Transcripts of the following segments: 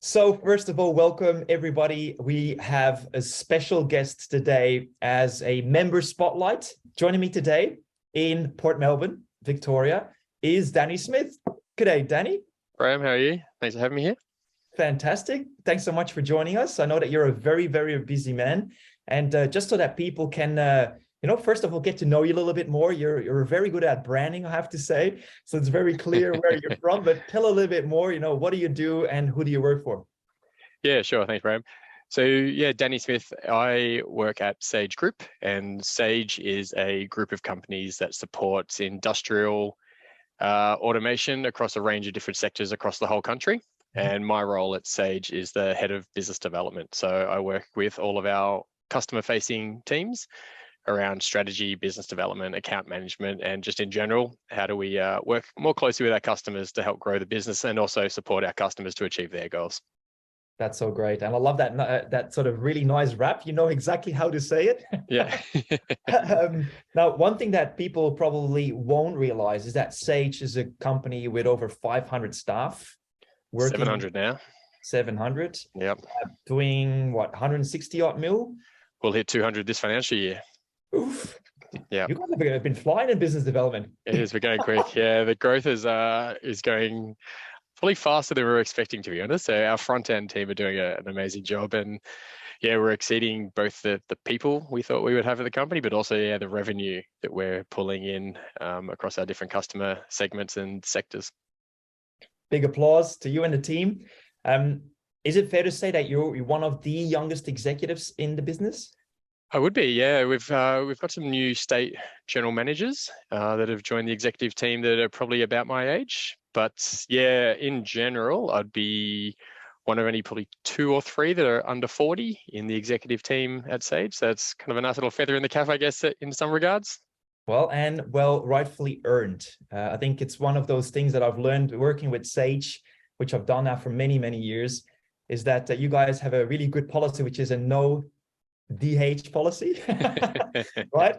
So first of all, welcome everybody. We have a special guest today as a member spotlight. Joining me today in Port Melbourne, Victoria, is Danny Smith. G'day, Danny. Graham, how are you? Thanks for having me here. Fantastic. Thanks so much for joining us. I know that you're a very, very busy man. And just so that people can, first of all, get to know you a little bit more. You're very good at branding, I have to say. So it's very clear where you're from, but tell a little bit more, what do you do and who do you work for? Yeah, sure. Thanks, Graham. So yeah, Danny Smith, I work at Sage Group, and Sage is a group of companies that supports industrial automation across a range of different sectors across the whole country. And my role at Sage is the head of business development. So I work with all of our customer-facing teams around strategy, business development, account management, and just in general, how do we work more closely with our customers to help grow the business and also support our customers to achieve their goals. That's so great. And I love that sort of really nice rap. You know exactly how to say it. Yeah. Now, one thing that people probably won't realize is that Sage is a company with over 500 staff. Working 700 now. 700. Yep. Doing what, 160 odd mil? We'll hit 200 this financial year. Oof. Yeah. You guys have been flying in business development. It is. We're going quick. Yeah, the growth is going probably faster than we were expecting, to be honest. So our front end team are doing an amazing job, and yeah, we're exceeding both the people we thought we would have at the company, but also the revenue that we're pulling in across our different customer segments and sectors. Big applause to you and the team. Is it fair to say that you're one of the youngest executives in the business? I would be, yeah. We've got some new state general managers that have joined the executive team that are probably about my age. But yeah, in general, I'd be one of only probably 2 or 3 that are under 40 in the executive team at Sage. So that's kind of a nice little feather in the cap, I guess, in some regards. Well, rightfully earned. I think it's one of those things that I've learned working with Sage, which I've done now for many, many years, is that you guys have a really good policy, which is a no DH policy, right?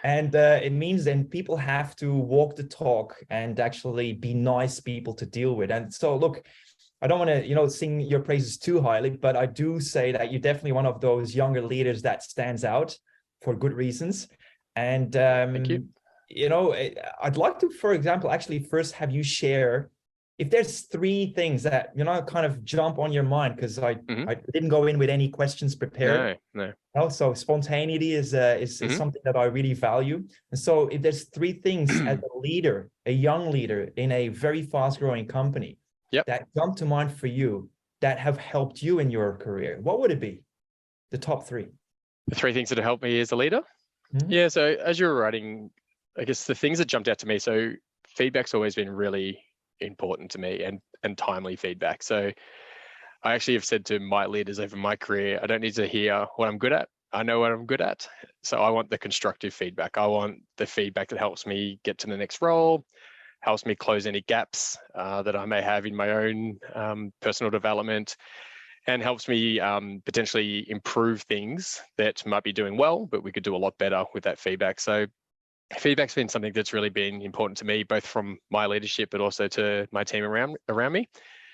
And it means then people have to walk the talk and actually be nice people to deal with. And so, look, I don't want to, sing your praises too highly, but I do say that you're definitely one of those younger leaders that stands out for good reasons. And, Thank you. I'd like to, for example, actually first have you share if there's 3 things that, kind of jump on your mind, because I didn't go in with any questions prepared. No. So spontaneity is something that I really value. And so if there's 3 things as a leader, a young leader in a very fast growing company that jump to mind for you that have helped you in your career, what would it be? The top 3. The 3 things that have helped me as a leader? Yeah, so as you were writing, I guess the things that jumped out to me, so feedback's always been really important to me, and timely feedback. So I actually have said to my leaders over my career, I don't need to hear what I'm good at. I know what I'm good at. So I want the constructive feedback. I want the feedback that helps me get to the next role, helps me close any gaps that I may have in my own personal development, and helps me potentially improve things that might be doing well, but we could do a lot better with that feedback. So feedback's been something that's really been important to me, both from my leadership, but also to my team around me.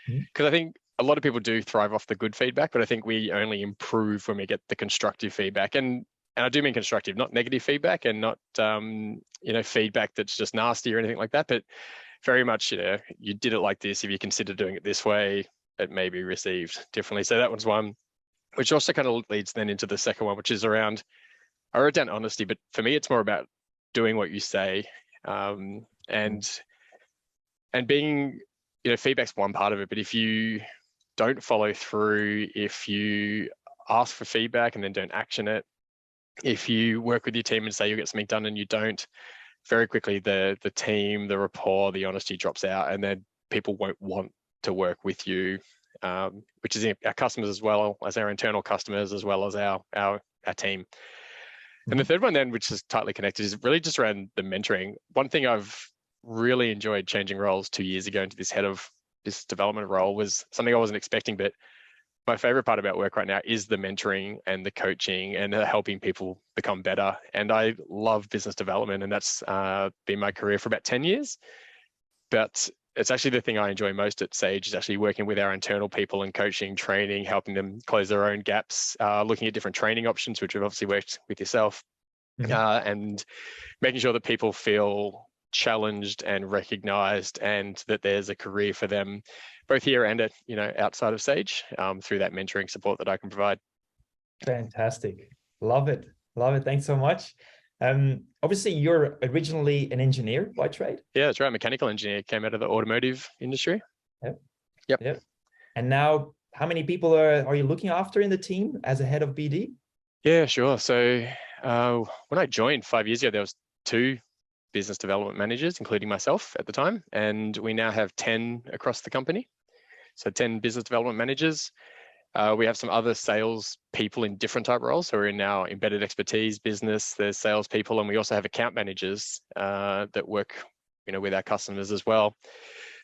Because I think a lot of people do thrive off the good feedback, but I think we only improve when we get the constructive feedback. And I do mean constructive, not negative feedback, and not feedback that's just nasty or anything like that, but very much, you did it like this. If you consider doing it this way, it may be received differently. So that one's one, which also kind of leads then into the second one, which is around, I wrote down honesty, but for me, it's more about doing what you say, and being, feedback's one part of it, but if you don't follow through, if you ask for feedback and then don't action it, if you work with your team and say you'll get something done and you don't, very quickly the team, the rapport, the honesty drops out, and then people won't want to work with you, which is our customers as well as our internal customers, as well as our team. And the third one then, which is tightly connected, is really just around the mentoring. One thing I've really enjoyed changing roles 2 years ago into this head of business development role was something I wasn't expecting, but my favorite part about work right now is the mentoring and the coaching and helping people become better. And I love business development, and that's been my career for about 10 years. But it's actually the thing I enjoy most at Sage is actually working with our internal people and coaching, training, helping them close their own gaps, looking at different training options, which we've obviously worked with yourself, and making sure that people feel challenged and recognized and that there's a career for them both here and at, outside of Sage, through that mentoring support that I can provide. Fantastic. Love it. Love it. Thanks so much. Obviously, you're originally an engineer by trade. Yeah, that's right. Mechanical engineer, came out of the automotive industry. Yep. And now, how many people are you looking after in the team as a head of BD? Yeah, sure. So when I joined 5 years ago, there was 2 business development managers, including myself at the time, and we now have 10 across the company. So 10 business development managers. We have some other sales people in different type roles. So we're in our embedded expertise business, there's sales people, and we also have account managers that work, with our customers as well.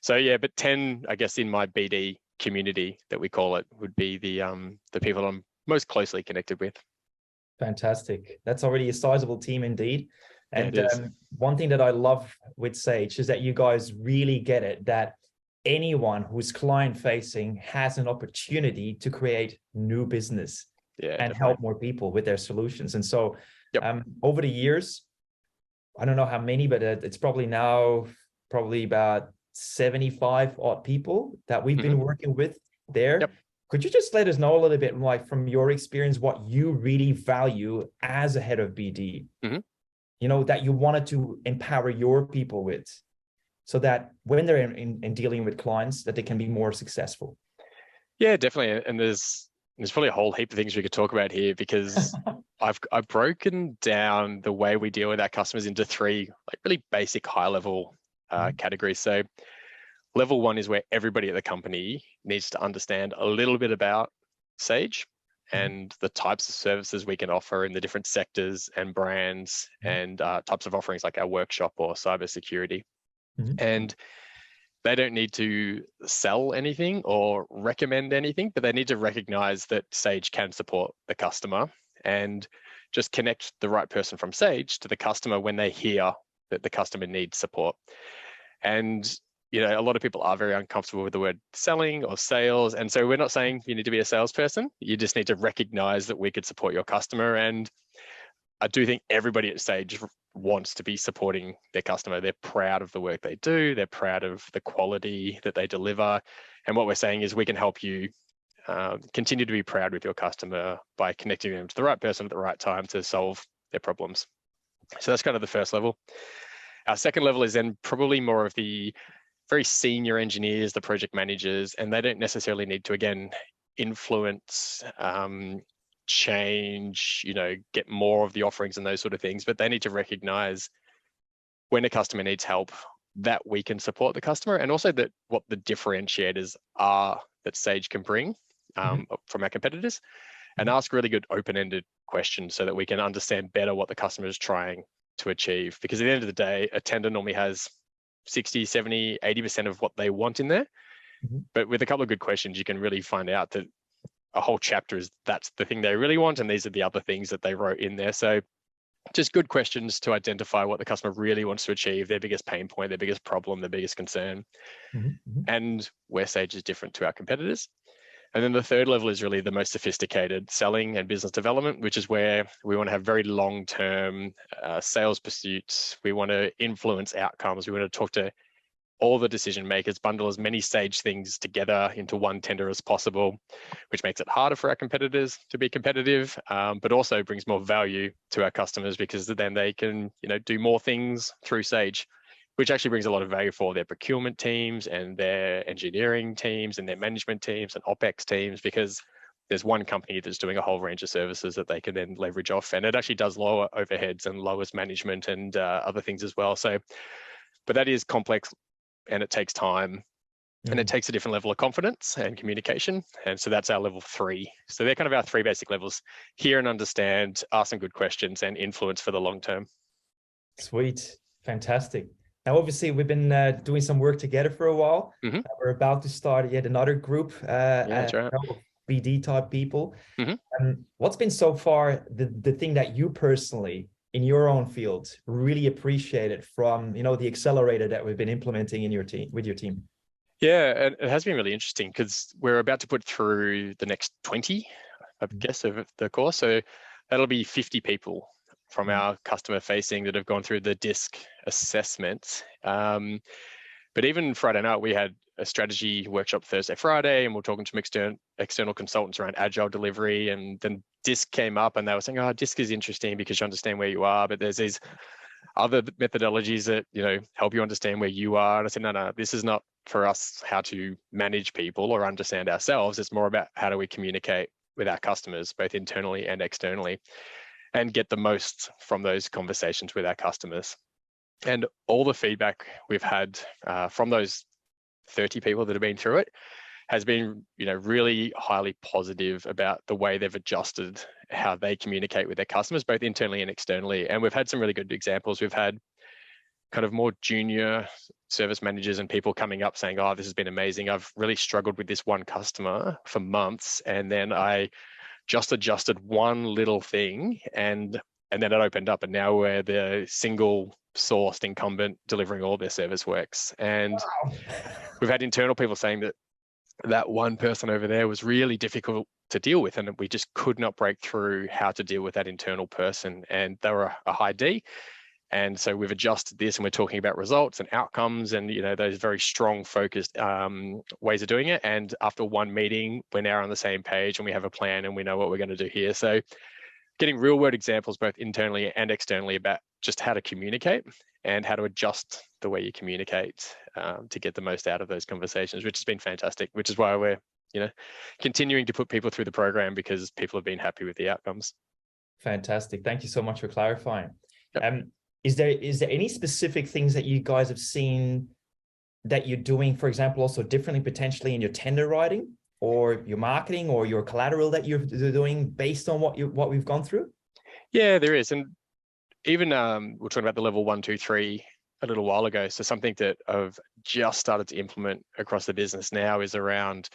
So yeah, but 10, I guess, in my BD community that we call it, would be the people I'm most closely connected with. Fantastic. That's already a sizable team indeed. And yeah, one thing that I love with Sage is that you guys really get it, that anyone who's client facing has an opportunity to create new business and definitely help more people with their solutions. And so over the years, I don't know how many, but it's probably about 75 odd people that we've been working with there. Could you just let us know a little bit, like from your experience, what you really value as a head of BD, that you wanted to empower your people with, so that when they're in dealing with clients, that they can be more successful? Yeah, definitely. And there's probably a whole heap of things we could talk about here, because I've broken down the way we deal with our customers into 3 like really basic high level categories. So level 1 is where everybody at the company needs to understand a little bit about Sage and the types of services we can offer in the different sectors and brands and types of offerings like our workshop or cybersecurity. And they don't need to sell anything or recommend anything, but they need to recognize that Sage can support the customer and just connect the right person from Sage to the customer when they hear that the customer needs support. And a lot of people are very uncomfortable with the word selling or sales. And so we're not saying you need to be a salesperson. You just need to recognize that we could support your customer. And I do think everybody at Sage wants to be supporting their customer. They're proud of the work they do. They're proud of the quality that they deliver. And what we're saying is we can help you continue to be proud with your customer by connecting them to the right person at the right time to solve their problems. So that's kind of the first level. Our second level is then probably more of the very senior engineers, the project managers, and they don't necessarily need to, again, influence, change, get more of the offerings and those sort of things, but they need to recognize when a customer needs help that we can support the customer, and also that what the differentiators are that Sage can bring from our competitors, and ask really good open-ended questions so that we can understand better what the customer is trying to achieve. Because at the end of the day, a tender normally has 60, 70, 80% of what they want in there. But with a couple of good questions, you can really find out that a whole chapter is that's the thing they really want, and these are the other things that they wrote in there. So just good questions to identify what the customer really wants to achieve, their biggest pain point, their biggest problem, their biggest concern, and where Sage is different to our competitors. And then the third level is really the most sophisticated selling and business development, which is where we want to have very long-term sales pursuits. We want to influence outcomes. We want to talk to all the decision makers, bundle as many Sage things together into one tender as possible, which makes it harder for our competitors to be competitive, but also brings more value to our customers, because then they can, do more things through Sage, which actually brings a lot of value for their procurement teams and their engineering teams and their management teams and OpEx teams, because there's one company that's doing a whole range of services that they can then leverage off. And it actually does lower overheads and lowers management and other things as well. So, but that is complex, and it takes time, and it takes a different level of confidence and communication. And so that's our level 3. So they're kind of our 3 basic levels: hear and understand, ask some good questions, and influence for the long term. Sweet. Fantastic. Now, obviously, we've been doing some work together for a while. We're about to start yet another group of BD type people. What's been so far the thing that you personally, in your own field, really appreciated from the accelerator that we've been implementing in your team, with your team? Yeah, and it has been really interesting because we're about to put through the next 20, I guess, of the course. So that'll be 50 people from our customer facing that have gone through the DISC assessment. But even Friday night, we had a strategy workshop Thursday, Friday, and we're talking to some external consultants around agile delivery. And then DISC came up and they were saying, oh, DISC is interesting because you understand where you are, but there's these other methodologies that, help you understand where you are. And I said, no, this is not for us how to manage people or understand ourselves. It's more about how do we communicate with our customers, both internally and externally, and get the most from those conversations with our customers. And all the feedback we've had from those 30 people that have been through it has been, really highly positive about the way they've adjusted how they communicate with their customers, both internally and externally. And we've had some really good examples. We've had kind of more junior service managers and people coming up saying, oh, this has been amazing. I've really struggled with this one customer for months. And then I just adjusted one little thing and then it opened up. And now we're the single sourced incumbent delivering all their service works. And we've had internal people saying that one person over there was really difficult to deal with, and we just could not break through how to deal with that internal person, and they were a high D. And so we've adjusted this and we're talking about results and outcomes and, those very strong focused ways of doing it. And after one meeting, we're now on the same page and we have a plan and we know what we're going to do here. So getting real world examples, both internally and externally, about just how to communicate and how to adjust the way you communicate to get the most out of those conversations, which has been fantastic, which is why we're, continuing to put people through the program, because people have been happy with the outcomes. Fantastic. Thank you so much for clarifying. Yep. Is there any specific things that you guys have seen that you're doing, for example, also differently potentially in your tender writing or your marketing or your collateral that you're doing based on what we've gone through? Yeah, there is. And even we're talking about the level 1, 2, 3 a little while ago. So something that I've just started to implement across the business now is around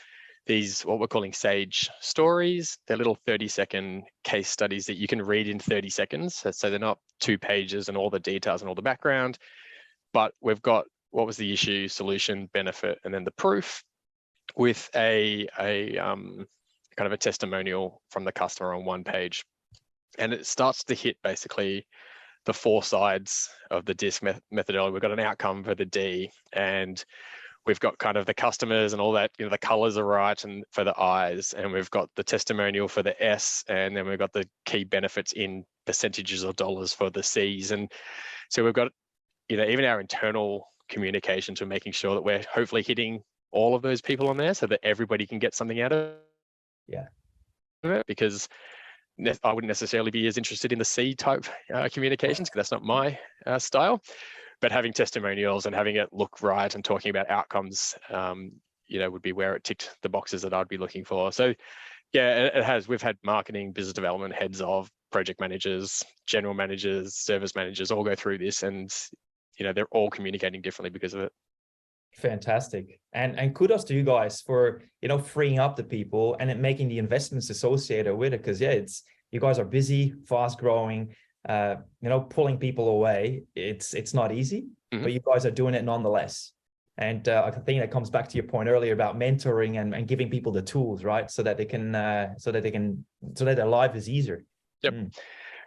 these, what we're calling Sage stories. They're little 30-second case studies that you can read in 30 seconds. So they're not 2 pages and all the details and all the background, but we've got what was the issue, solution, benefit, and then the proof with a kind of a testimonial from the customer on one page. And it starts to hit basically the 4 sides of the DISC methodology. We've got an outcome for the D, and we've got kind of the customers and all that, the colors are right and for the I's, and we've got the testimonial for the S, and then we've got the key benefits in percentages or dollars for the C's. And so we've got, even our internal communications, we're making sure that we're hopefully hitting all of those people on there so that everybody can get something out of it, because I wouldn't necessarily be as interested in the C type communications, because that's not my style. But having testimonials and having it look right and talking about outcomes, would be where it ticked the boxes that I'd be looking for. So yeah, it has. We've had marketing, business development, heads of, project managers, general managers, service managers all go through this, and they're all communicating differently because of it. Fantastic. And kudos to you guys for, freeing up the people and making the investments associated with it. Because you guys are busy, fast growing, pulling people away. It's not easy, but you guys are doing it nonetheless. And I think that comes back to your point earlier about mentoring and giving people the tools, right? So that their life is easier. Yep.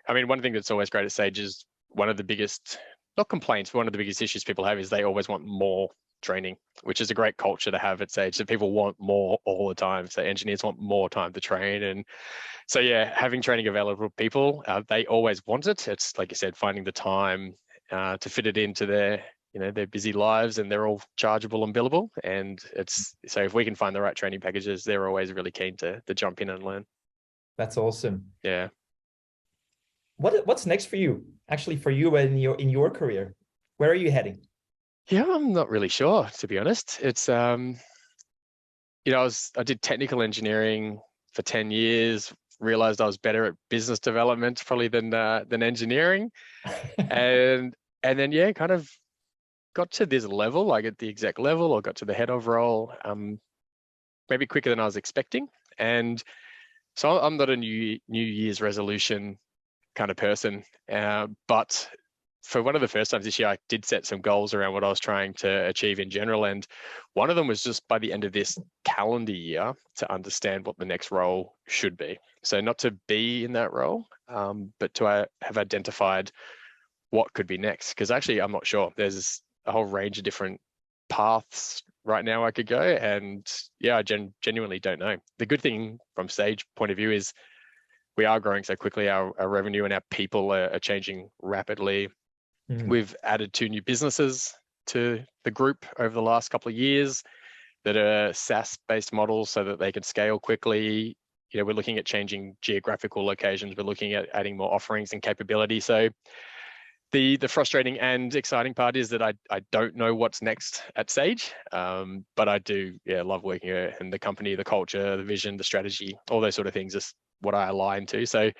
I mean, one thing that's always great at Sage is one of the biggest, not complaints, but one of the biggest issues people have is they always want more training, which is a great culture to have at Sage. So people want more all the time. So engineers want more time to train. And so, yeah, having training available to people, they always want it. It's like you said, finding the time to fit it into their busy lives, and they're all chargeable and billable. And so if we can find the right training packages, they're always really keen to jump in and learn. That's awesome. Yeah. What's next for you? Actually, for you in your career, where are you heading? Yeah, I'm not really sure, to be honest. It's I did technical engineering for 10 years, realized I was better at business development probably than engineering. and then kind of got to this level, like at the exec level, or got to the head of role, maybe quicker than I was expecting. And so I'm not a New Year's resolution kind of person, but for one of the first times this year, I did set some goals around what I was trying to achieve in general. And one of them was just by the end of this calendar year to understand what the next role should be. So not to be in that role, but to have identified what could be next. Because actually, I'm not sure. There's a whole range of different paths right now I could go. And yeah, I genuinely don't know. The good thing from Sage point of view is we are growing so quickly. Our revenue and our people are changing rapidly. We've added 2 new businesses to the group over the last couple of years that are SaaS-based models so that they can scale quickly. You know, we're looking at changing geographical locations. We're looking at adding more offerings and capability. So the frustrating and exciting part is that I don't know what's next at Sage, but I do love working here, and the company, the culture, the vision, the strategy, all those sort of things is what I align to. So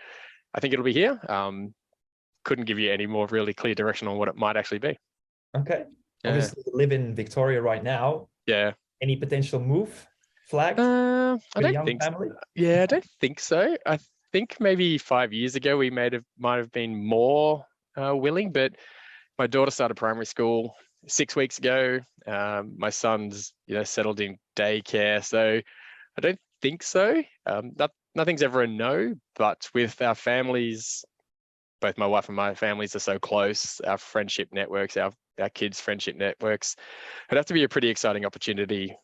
I think it'll be here. Couldn't give you any more really clear direction on what it might actually be. Okay. Yeah. Obviously, you live in Victoria right now. Yeah. Any potential move flagged? I don't young think family? Yeah, I don't think so. I think maybe 5 years ago we might have been more willing, but my daughter started primary school 6 weeks ago. My son's settled in daycare, so I don't think so. Nothing's ever a no, but with our families, both my wife and my families are so close, our friendship networks, our kids' friendship networks, it'd have to be a pretty exciting opportunity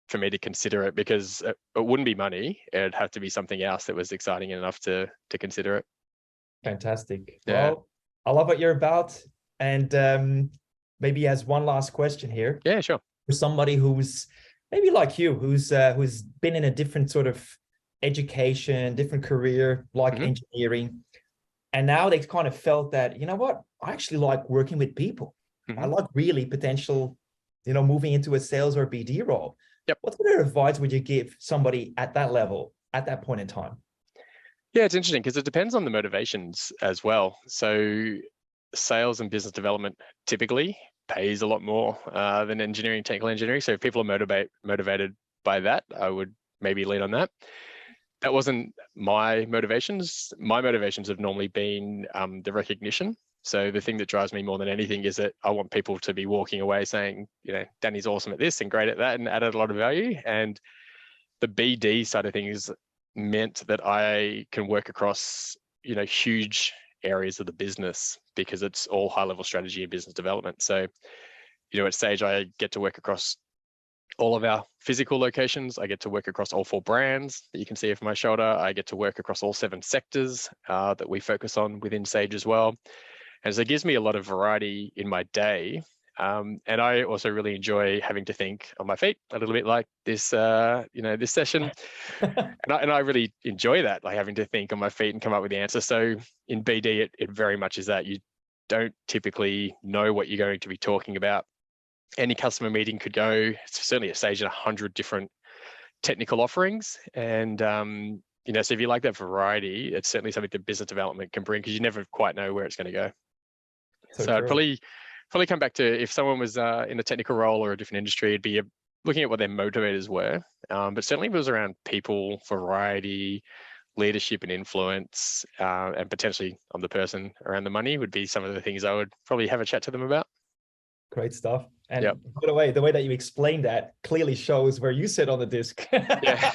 for me to consider it, because it wouldn't be money. It'd have to be something else that was exciting enough to consider it. Fantastic. Yeah. Well, I love what you're about. And maybe as one last question here. Yeah, sure. For somebody who's maybe like you, who's been in a different sort of education, different career, like engineering, and now they kind of felt that, you know what, I actually like working with people. I like really potential, moving into a sales or BD role. Yep. What sort of advice would you give somebody at that level, at that point in time? Yeah, it's interesting because it depends on the motivations as well. So sales and business development typically pays a lot more than engineering, technical engineering. So if people are motivated by that, I would maybe lean on that. That wasn't my motivations. My motivations have normally been the recognition. So the thing that drives me more than anything is that I want people to be walking away saying, Danny's awesome at this and great at that and added a lot of value. And the BD side of things meant that I can work across, huge areas of the business, because it's all high-level strategy and business development. So, at Sage, I get to work across all of our physical locations. I get to work across all 4 brands that you can see over my shoulder. I get to work across all 7 sectors that we focus on within Sage as well. And so it gives me a lot of variety in my day. And I also really enjoy having to think on my feet, a little bit like this, this session. and I really enjoy that, like having to think on my feet and come up with the answer. So in BD, it very much is that you don't typically know what you're going to be talking about. Any customer meeting could go, certainly at Sage, 100 different technical offerings. And, so if you like that variety, it's certainly something that business development can bring, because you never quite know where it's going to go. So I'd probably come back to, if someone was in a technical role or a different industry, it'd be looking at what their motivators were. But certainly if it was around people, variety, leadership and influence, and potentially on the person around the money, would be some of the things I would probably have a chat to them about. Great stuff. And by the way that you explained that clearly shows where you sit on the disc. Yeah.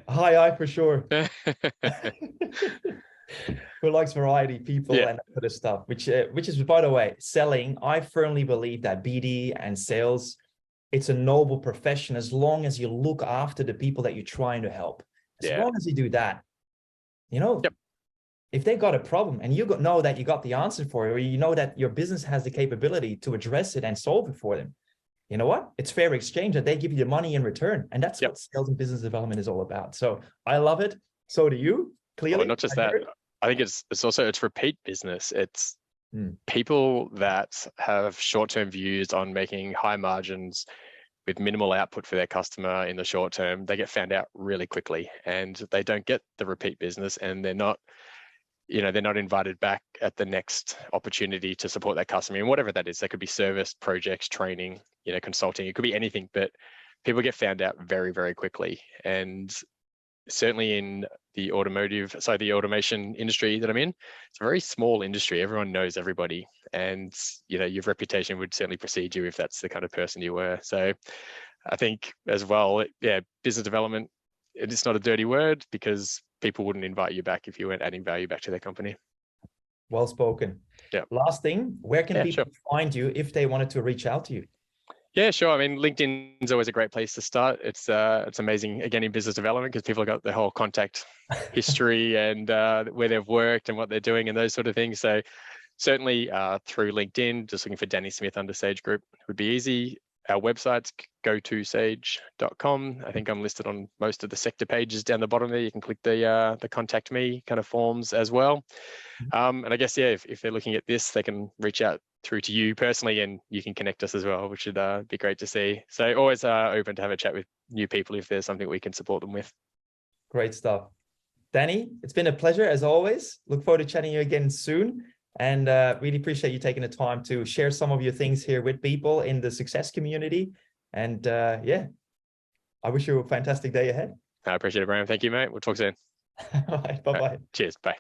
High eye for sure. Who likes variety, people, and that sort of stuff, which is, by the way, selling. I firmly believe that BD and sales, it's a noble profession as long as you look after the people that you're trying to help. As long as you do that, if they got a problem and you know that you got the answer for it, or you know that your business has the capability to address it and solve it for them, you know what? It's fair exchange, that they give you the money in return. And that's what sales and business development is all about. So I love it. So do you, clearly. Not just that. I think it's repeat business. It's people that have short-term views on making high margins with minimal output for their customer in the short term. They get found out really quickly, and they don't get the repeat business, and they're not invited back at the next opportunity to support that customer, and whatever that is. That could be service, projects, training, consulting. It could be anything, but people get found out very, very quickly. And certainly in the automation industry that I'm in, it's a very small industry. Everyone knows everybody, and your reputation would certainly precede you if that's the kind of person you were. So I think as well, business development, it's not a dirty word, because people wouldn't invite you back if you weren't adding value back to their company. Well spoken. Yeah. Last thing, where can people find you if they wanted to reach out to you? Yeah, sure. I mean, LinkedIn is always a great place to start. It's amazing, again, in business development, because people have got their whole contact history and where they've worked and what they're doing and those sort of things. So certainly through LinkedIn, just looking for Danny Smith under Sage Group would be easy. Our website's gotosage.com. I think I'm listed on most of the sector pages down the bottom there. You can click the contact me kind of forms as well. And I guess, if they're looking at this, they can reach out through to you personally, and you can connect us as well, which would be great to see. So always open to have a chat with new people if there's something we can support them with. Great stuff. Danny, it's been a pleasure as always. Look forward to chatting you again soon. And really appreciate you taking the time to share some of your things here with people in the success community. And I wish you a fantastic day ahead. I appreciate it, Brian. Thank you, mate. We'll talk soon. All right, bye-bye. Cheers. Bye.